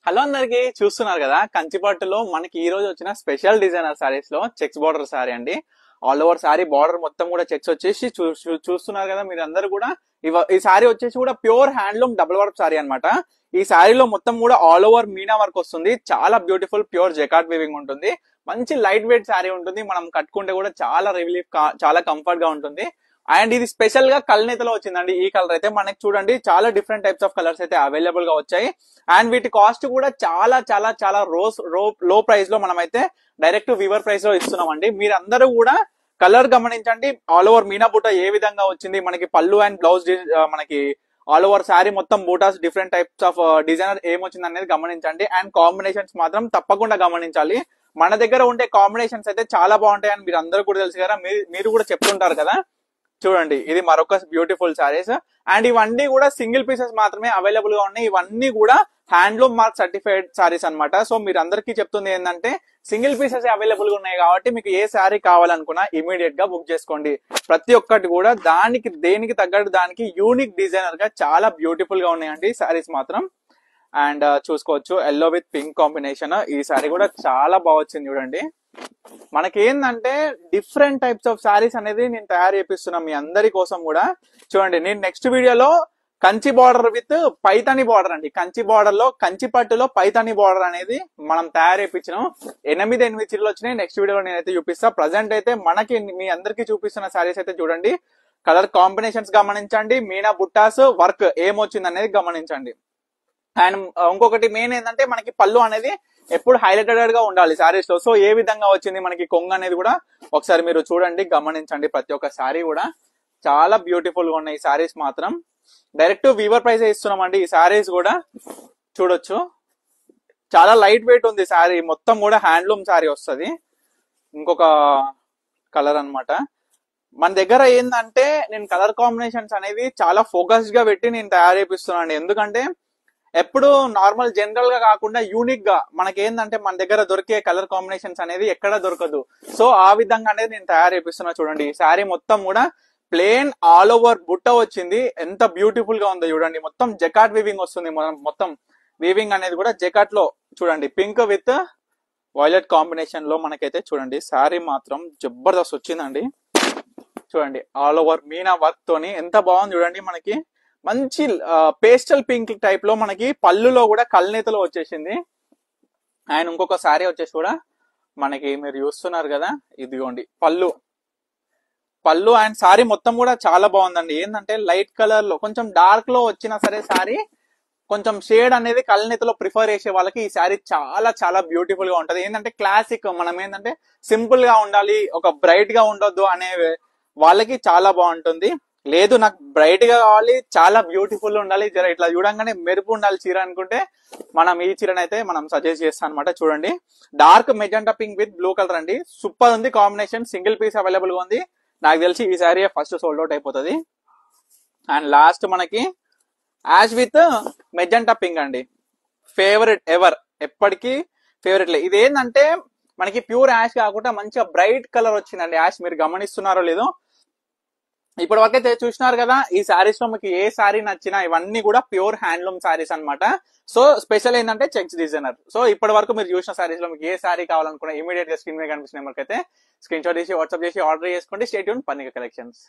Hello అందరికి చూస్తున్నారు కదా కంచిపట్టులో మనకి ఈ రోజు వచ్చిన స్పెషల్ డిజైనర్ సారీస్ లో చెక్స్ బార్డర్ సారీ అండి. ఆల్ ఓవర్ సారీ బార్డర్ మొత్తం కూడా చెక్స్ వచ్చేసి చూస్తున్నారు కదా మీరు అందరు కూడా. ఈ సారీ వచ్చేసి కూడా pure handloom double work sorry అన్నమాట. ఈ సారీలో మొత్తం కూడా ఆల్ ఓవర్ మీనా వర్క్ వస్తుంది. చాలా బ్యూటిఫుల్ ప్యూర్ జెకార్డ్ వీవింగ్ ఉంటుంది. మంచి లైట్ వెయిట్ సారీ ఉంటుంది. మనం కట్టుకుంటే కూడా చాలా రిలీఫ్ చాలా కంఫర్ట్ గా ఉంటుంది. అండ్ ఇది స్పెషల్ గా కల్నేతలో వచ్చిందండి. ఈ కలర్ అయితే మనకి చూడండి చాలా డిఫరెంట్ టైప్స్ ఆఫ్ కలర్స్ అయితే అవైలబుల్ గా వచ్చాయి. అండ్ వీటి కాస్ట్ కూడా చాలా చాలా చాలా లో ప్రైస్ లో మనం అయితే డైరెక్ట్ వీవర్ ప్రైస్ లో ఇస్తున్నామండి. మీరందరూ కూడా కలర్ గమనించండి. ఆల్ ఓవర్ మీనా బూటా ఏ విధంగా వచ్చింది, మనకి పళ్ళు అండ్ బ్లౌజ్ మనకి ఆల్ ఓవర్ శారీ మొత్తం buttas different types of designer ఏమొచ్చింది అనేది గమనించండి. అండ్ కాంబినేషన్స్ మాత్రం తప్పకుండా గమనించాలి. మన దగ్గర ఉండే కాంబినేషన్స్ అయితే చాలా బాగుంటాయి అని మీరు అందరూ కూడా తెలుసు కదా, మీరు కూడా చెప్తుంటారు కదా. చూడండి ఇది మరొక బ్యూటిఫుల్ సారీస్. అండ్ ఇవన్నీ కూడా సింగిల్ పీసెస్ మాత్రమే అవైలబుల్ గా ఉన్నాయి. ఇవన్నీ కూడా హ్యాండ్లూమ్ మార్క్ సర్టిఫైడ్ సారీస్ అన్నమాట. సో మీరు అందరికీ చెప్తుంది ఏంటంటే సింగిల్ పీసెస్ అవైలబుల్ గా ఉన్నాయి కాబట్టి మీకు ఏ శారీ కావాలనుకున్నా ఇమీడియట్ గా బుక్ చేసుకోండి. ప్రతి ఒక్కటి కూడా దేనికి తగ్గట్టు దానికి యూనిక్ డిజైనర్ గా చాలా బ్యూటిఫుల్ గా ఉన్నాయండి సారీస్ మాత్రం. అండ్ చూసుకోవచ్చు ఎల్లో విత్ పింక్ కాంబినేషన్. ఈ సారీ కూడా చాలా బాగా వచ్చింది చూడండి. మనకి ఏంటంటే డిఫరెంట్ టైప్స్ ఆఫ్ సారీస్ అనేది నేను తయారు చేపిస్తున్నా మీ అందరి కోసం కూడా. చూడండి నేను నెక్స్ట్ వీడియోలో Kanchi border with Paithani border అండి. కంచి బార్డర్ లో కంచి పట్టులో పైతాని బార్డర్ అనేది మనం తయారు చేయించినాం. 8 చీరలు వచ్చినాయి. నెక్స్ట్ వీడియోలో నేనైతే చూపిస్తా. ప్రజెంట్ అయితే మనకి మీ అందరికి చూపిస్తున్న సారీస్ అయితే చూడండి. కలర్ కాంబినేషన్స్ గమనించండి. మీనా బుట్టాస్ వర్క్ ఏమొచ్చింది అనేది గమనించండి. అండ్ ఇంకొకటి మెయిన్ ఏంటంటే మనకి పళ్ళు అనేది ఎప్పుడు హైలైటెడ్ గా ఉండాలి సారీస్ లో. సో ఏ విధంగా వచ్చింది మనకి కొంగు అనేది కూడా ఒకసారి మీరు చూడండి, గమనించండి. ప్రతి ఒక్క సారీ కూడా చాలా బ్యూటిఫుల్ గా ఉన్నాయి. ఈ సారీస్ మాత్రం డైరెక్ట్ వీవర్ ప్రైస్ ఇస్తున్నామండి. ఈ సారీస్ కూడా చూడొచ్చు చాలా లైట్ వెయిట్ ఉంది సారీ. మొత్తం కూడా హ్యాండ్లూమ్ సారీ వస్తుంది. ఇంకొక కలర్ అన్నమాట. మన దగ్గర ఏంటంటే నేను కలర్ కాంబినేషన్స్ అనేది చాలా ఫోకస్డ్ గా పెట్టి నేను తయారు చేపిస్తున్నాను. ఎందుకంటే ఎప్పుడు నార్మల్ జనరల్ గా కాకుండా యూనిక్ గా మనకి ఏంటంటే మన దగ్గర దొరికే కలర్ కాంబినేషన్స్ అనేది ఎక్కడ దొరకదు. సో ఆ విధంగా అనేది నేను తయారు చేపిస్తున్నా. చూడండి ఈ శారీ మొత్తం కూడా ప్లేన్ ఆల్ ఓవర్ బుట్ట వచ్చింది. ఎంత బ్యూటిఫుల్ గా ఉందో చూడండి. మొత్తం జెకార్డ్ వీవింగ్ వస్తుంది. మొత్తం వీవింగ్ అనేది కూడా జెకార్డ్ లో చూడండి. పింక్ విత్ వైలెట్ కాంబినేషన్ లో మనకైతే చూడండి శారీ మాత్రం జబర్దస్త్ వచ్చిందండి. చూడండి ఆల్ ఓవర్ మీనా వర్క్ తోని ఎంత బాగుంది చూడండి. మనకి మంచి పేస్టల్ పింక్ టైప్ లో మనకి పళ్ళులో కూడా కల్నేతలో వచ్చేసింది. అండ్ ఇంకొక శారీ వచ్చేసి కూడా మనకి మీరు చూస్తున్నారు కదా, ఇదిగోండి పళ్ళు అండ్ శారీ మొత్తం కూడా చాలా బాగుందండి. ఏంటంటే లైట్ కలర్ లో కొంచెం డార్క్ లో వచ్చినా సరే శారీ కొంచెం షేడ్ అనేది కల్నేతలో ప్రిఫర్ చేసే వాళ్ళకి ఈ శారీ చాలా చాలా బ్యూటిఫుల్ గా ఉంటది. ఏంటంటే క్లాసిక్ మనం ఏంటంటే సింపుల్ గా ఉండాలి, ఒక బ్రైట్ గా ఉండొద్దు అనే వాళ్ళకి చాలా బాగుంటుంది. లేదు నాకు బ్రైట్ గా కావాలి, చాలా బ్యూటిఫుల్ ఉండాలి, జర ఇట్లా చూడంగానే మెరుపు ఉండాలి చీర అనుకుంటే మనం ఈ చీరను అయితే మనం సజెస్ట్ చేస్తాం అనమాట. చూడండి dark magenta pink with blue colour అండి. సూపర్ ఉంది కాంబినేషన్. సింగిల్ పీస్ అవైలబుల్ గా ఉంది. నాకు తెలిసి ఈ శారీ ఫస్ట్ సోల్డ్ అవుట్ అయిపోతుంది. అండ్ లాస్ట్ మనకి యాష్ విత్ మెజెంటా పింక్ అండి. ఫేవరెట్ ఎవర్, ఎప్పటికీ ఫేవరెట్. ఇది ఏంటంటే మనకి ప్యూర్ యాష్ కాకుండా మంచిగా బ్రైట్ కలర్ వచ్చిందండి. యాష్ మీరు గమనిస్తున్నారో లేదో. ఇప్పటి వరకు అయితే చూసినారు కదా. ఈ శారీస్ లో మీకు ఏ శారీ నచ్చినా ఇవన్నీ కూడా ప్యూర్ హ్యాండ్లూమ్ శారీస్ అన్నమాట. సో స్పెషల్ ఏంటంటే చెక్స్ డిజైనర్. సో ఇప్పటి వరకు మీరు చూసిన శారీస్ లో మీకు ఏ శారీ కావాలనుకున్నా ఇమీడియట్ గా స్క్రీన్ మీద కనిపిస్తున్న నెంబర్కి అయితే స్క్రీన్ షాట్ చేసి వాట్సాప్ చేసి ఆర్డర్ చేసుకోండి. Stay tuned Pannika collections.